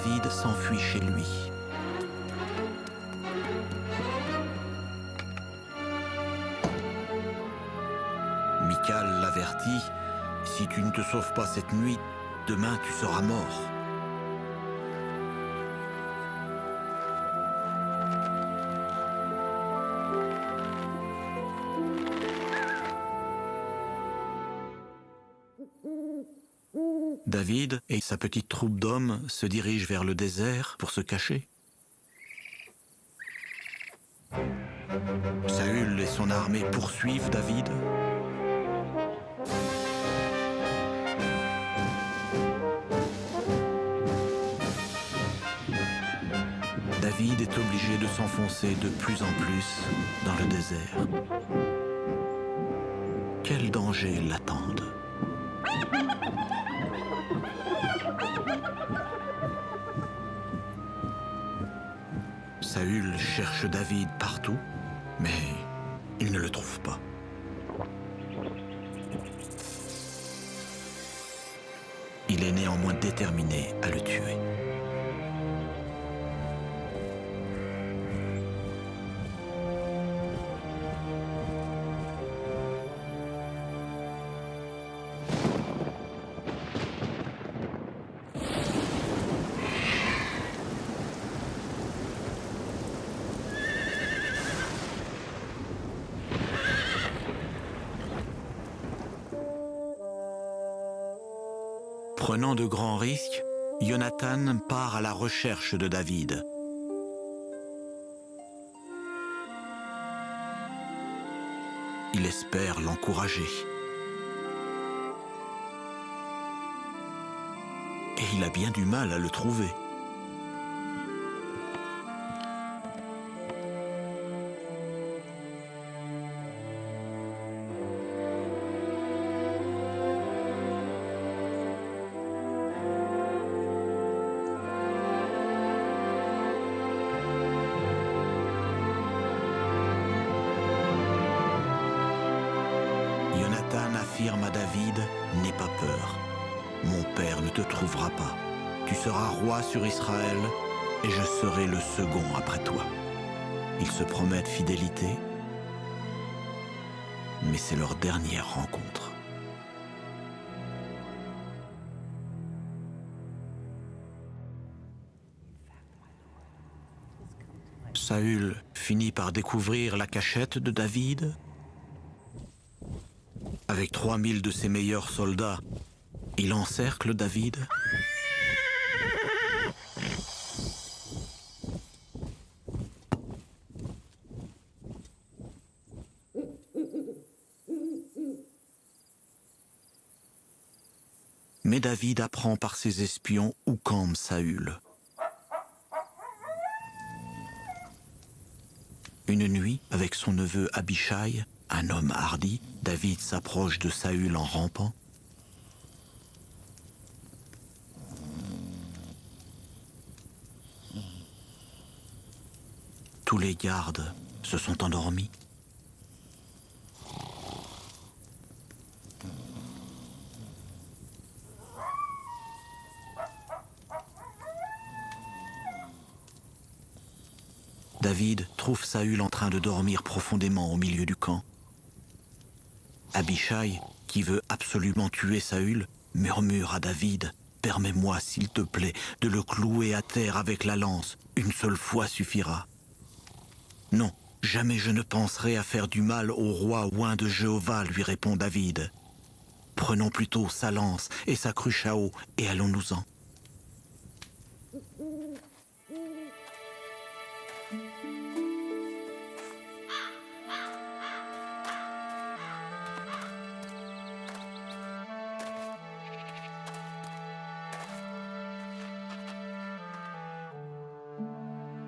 David s'enfuit chez lui. Michal l'avertit, « Si tu ne te sauves pas cette nuit, demain tu seras mort. » David et sa petite troupe d'hommes se dirigent vers le désert pour se cacher. Saül et son armée poursuivent David. David est obligé de s'enfoncer de plus en plus dans le désert. Quels dangers l'attendent? Saül cherche David partout, mais il ne le trouve pas. Il est néanmoins déterminé à le tuer. Prenant de grands risques, Jonathan part à la recherche de David. Il espère l'encourager. Et il a bien du mal à le trouver. Jonathan affirme à David, « N'aie pas peur, mon père ne te trouvera pas. Tu seras roi sur Israël et je serai le second après toi. » Ils se promettent fidélité, mais c'est leur dernière rencontre. Saül finit par découvrir la cachette de David. Avec 3000 de ses meilleurs soldats, il encercle David. Mais David apprend par ses espions où campe Saül. Une nuit, avec son neveu Abishai, un homme hardi, David s'approche de Saül en rampant. Tous les gardes se sont endormis. David trouve Saül en train de dormir profondément au milieu du camp. Abishai, qui veut absolument tuer Saül, murmure à David, « Permets-moi, s'il te plaît, de le clouer à terre avec la lance. Une seule fois suffira. » « Non, jamais je ne penserai à faire du mal au roi oint de Jéhovah, lui répond David. « Prenons plutôt sa lance et sa cruche à eau et allons-nous-en. »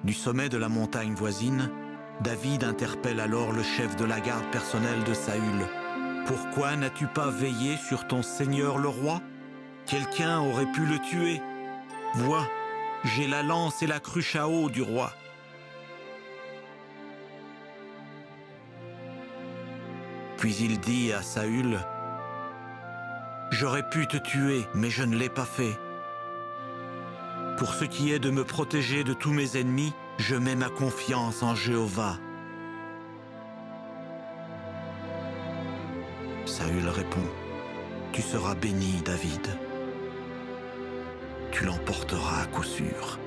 Du sommet de la montagne voisine, David interpelle alors le chef de la garde personnelle de Saül. « Pourquoi n'as-tu pas veillé sur ton seigneur le roi? Quelqu'un aurait pu le tuer. Vois, j'ai la lance et la cruche à eau du roi. » Puis il dit à Saül, « J'aurais pu te tuer, mais je ne l'ai pas fait. Pour ce qui est de me protéger de tous mes ennemis, je mets ma confiance en Jéhovah. » Saül répond, « Tu seras béni, David. Tu l'emporteras à coup sûr. »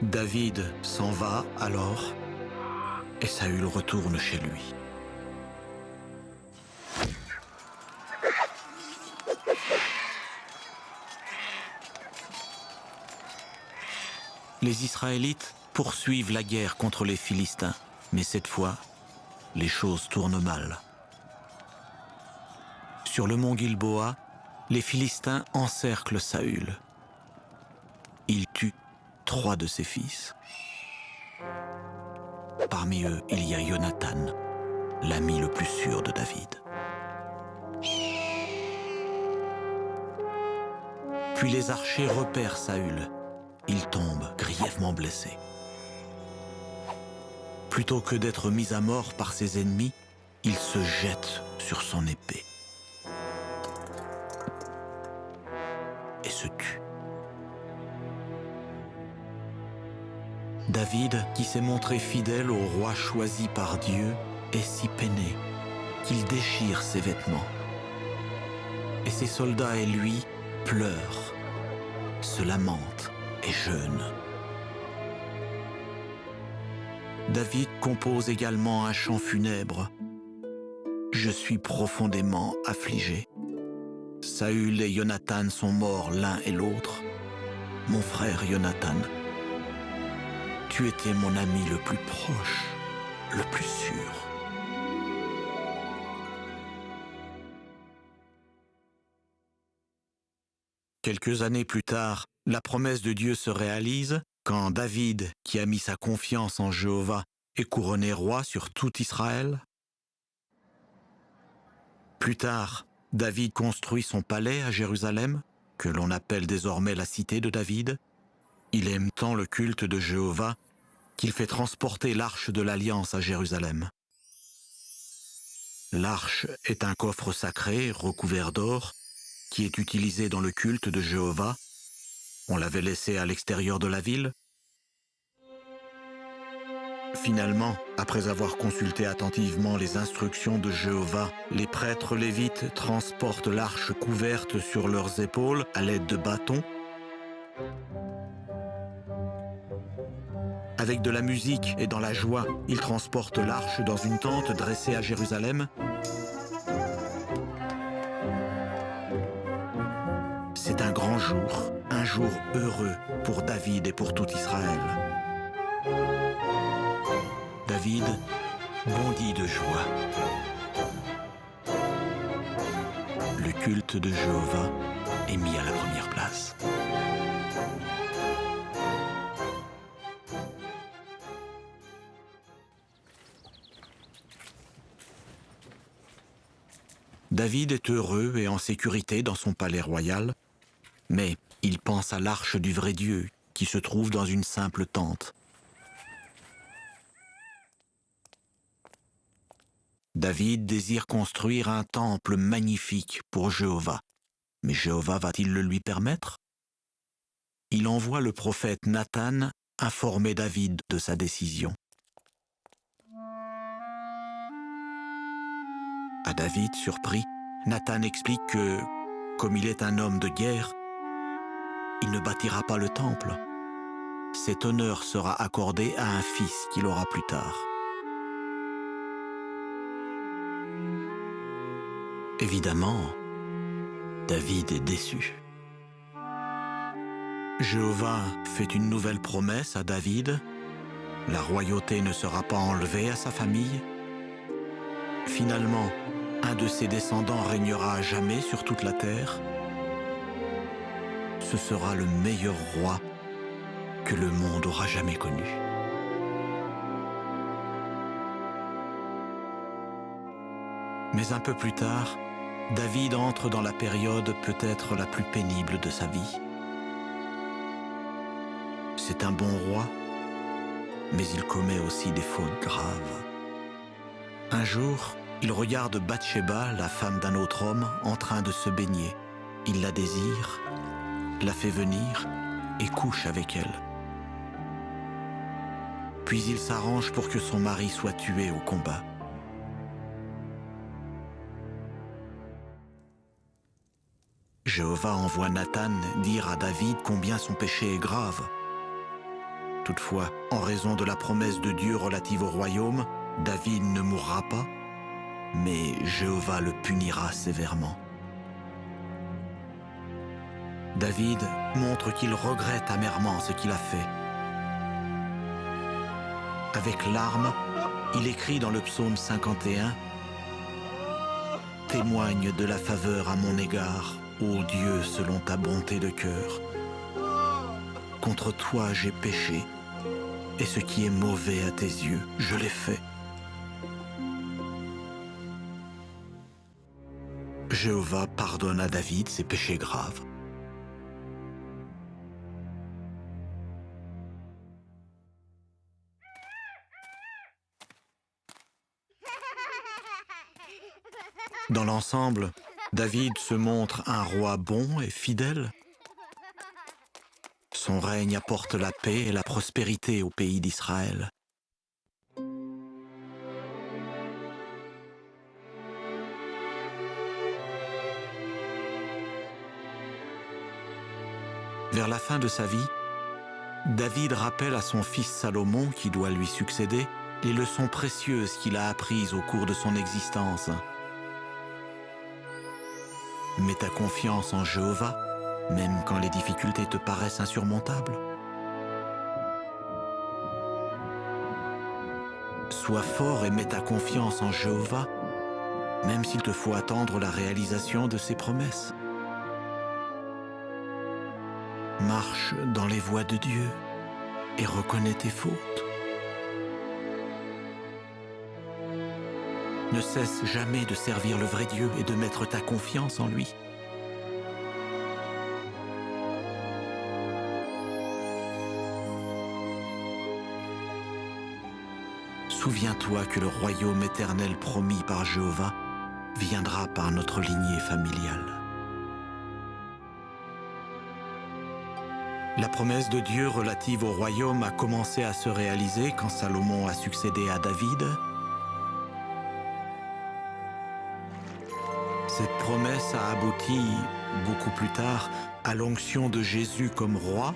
David s'en va alors, et Saül retourne chez lui. Les Israélites poursuivent la guerre contre les Philistins, mais cette fois, les choses tournent mal. Sur le mont Gilboa, les Philistins encerclent Saül. Ils tuent 3 de ses fils. Parmi eux, il y a Jonathan, l'ami le plus sûr de David. Puis les archers repèrent Saül. Il tombe grièvement blessé. Plutôt que d'être mis à mort par ses ennemis, il se jette sur son épée et se tue. David, qui s'est montré fidèle au roi choisi par Dieu, est si peiné qu'il déchire ses vêtements. Et ses soldats et lui pleurent, se lamentent et jeûnent. David compose également un chant funèbre. « Je suis profondément affligé. Saül et Jonathan sont morts l'un et l'autre. Mon frère Jonathan, tu étais mon ami le plus proche, le plus sûr. » Quelques années plus tard, la promesse de Dieu se réalise quand David, qui a mis sa confiance en Jéhovah, est couronné roi sur tout Israël. Plus tard, David construit son palais à Jérusalem, que l'on appelle désormais la cité de David. Il aime tant le culte de Jéhovah qu'il fait transporter l'arche de l'Alliance à Jérusalem. L'arche est un coffre sacré recouvert d'or qui est utilisé dans le culte de Jéhovah. On l'avait laissé à l'extérieur de la ville. Finalement, après avoir consulté attentivement les instructions de Jéhovah, les prêtres lévites transportent l'arche couverte sur leurs épaules à l'aide de bâtons. Avec de la musique et dans la joie, ils transportent l'arche dans une tente dressée à Jérusalem. C'est un grand jour, un jour heureux pour David et pour tout Israël. David bondit de joie. Le culte de Jéhovah est mis à la première place. David est heureux et en sécurité dans son palais royal, mais il pense à l'arche du vrai Dieu qui se trouve dans une simple tente. David désire construire un temple magnifique pour Jéhovah. Mais Jéhovah va-t-il le lui permettre? Il envoie le prophète Nathan informer David de sa décision. À David, surpris, Nathan explique que, comme il est un homme de guerre, il ne bâtira pas le temple. Cet honneur sera accordé à un fils qu'il aura plus tard. Évidemment, David est déçu. Jéhovah fait une nouvelle promesse à David. La royauté ne sera pas enlevée à sa famille. Finalement, un de ses descendants régnera à jamais sur toute la terre. Ce sera le meilleur roi que le monde aura jamais connu. Mais un peu plus tard, David entre dans la période peut-être la plus pénible de sa vie. C'est un bon roi, mais il commet aussi des fautes graves. Un jour, il regarde Bathsheba, la femme d'un autre homme, en train de se baigner. Il la désire la fait venir et couche avec elle. Puis il s'arrange pour que son mari soit tué au combat. Jéhovah envoie Nathan dire à David combien son péché est grave. Toutefois, en raison de la promesse de Dieu relative au royaume, David ne mourra pas, mais Jéhovah le punira sévèrement. David montre qu'il regrette amèrement ce qu'il a fait. Avec larmes, il écrit dans le psaume 51 « Témoigne de la faveur à mon égard, ô Dieu, selon ta bonté de cœur. Contre toi j'ai péché, et ce qui est mauvais à tes yeux, je l'ai fait. Jéhovah pardonne à David ses péchés graves. Dans l'ensemble, David se montre un roi bon et fidèle. Son règne apporte la paix et la prospérité au pays d'Israël. Vers la fin de sa vie, David rappelle à son fils Salomon, qui doit lui succéder, les leçons précieuses qu'il a apprises au cours de son existence. Mets ta confiance en Jéhovah, même quand les difficultés te paraissent insurmontables. Sois fort et mets ta confiance en Jéhovah, même s'il te faut attendre la réalisation de ses promesses. Marche dans les voies de Dieu et reconnais tes fautes. Ne cesse jamais de servir le vrai Dieu et de mettre ta confiance en lui. Souviens-toi que le royaume éternel promis par Jéhovah viendra par notre lignée familiale. La promesse de Dieu relative au royaume a commencé à se réaliser quand Salomon a succédé à David. Cette promesse a abouti, beaucoup plus tard, à l'onction de Jésus comme roi.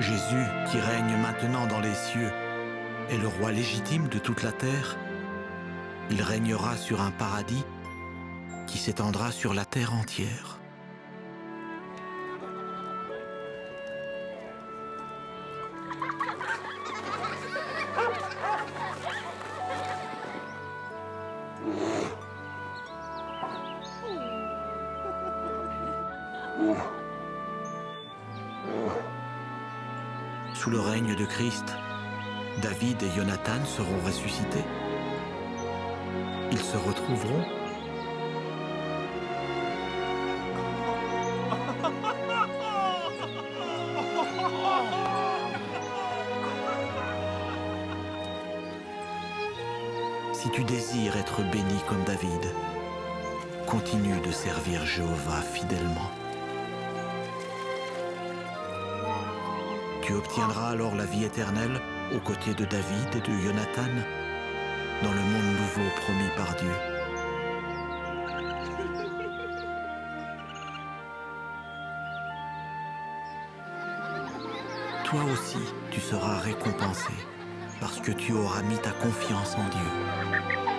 Jésus, qui règne maintenant dans les cieux, est le roi légitime de toute la terre. Il régnera sur un paradis qui s'étendra sur la terre entière. Sous le règne de Christ, David et Jonathan seront ressuscités. Ils se retrouveront. Si tu désires être béni comme David, continue de servir Jéhovah fidèlement. Tu obtiendras alors la vie éternelle aux côtés de David et de Jonathan dans le monde nouveau promis par Dieu. Toi aussi, tu seras récompensé parce que tu auras mis ta confiance en Dieu.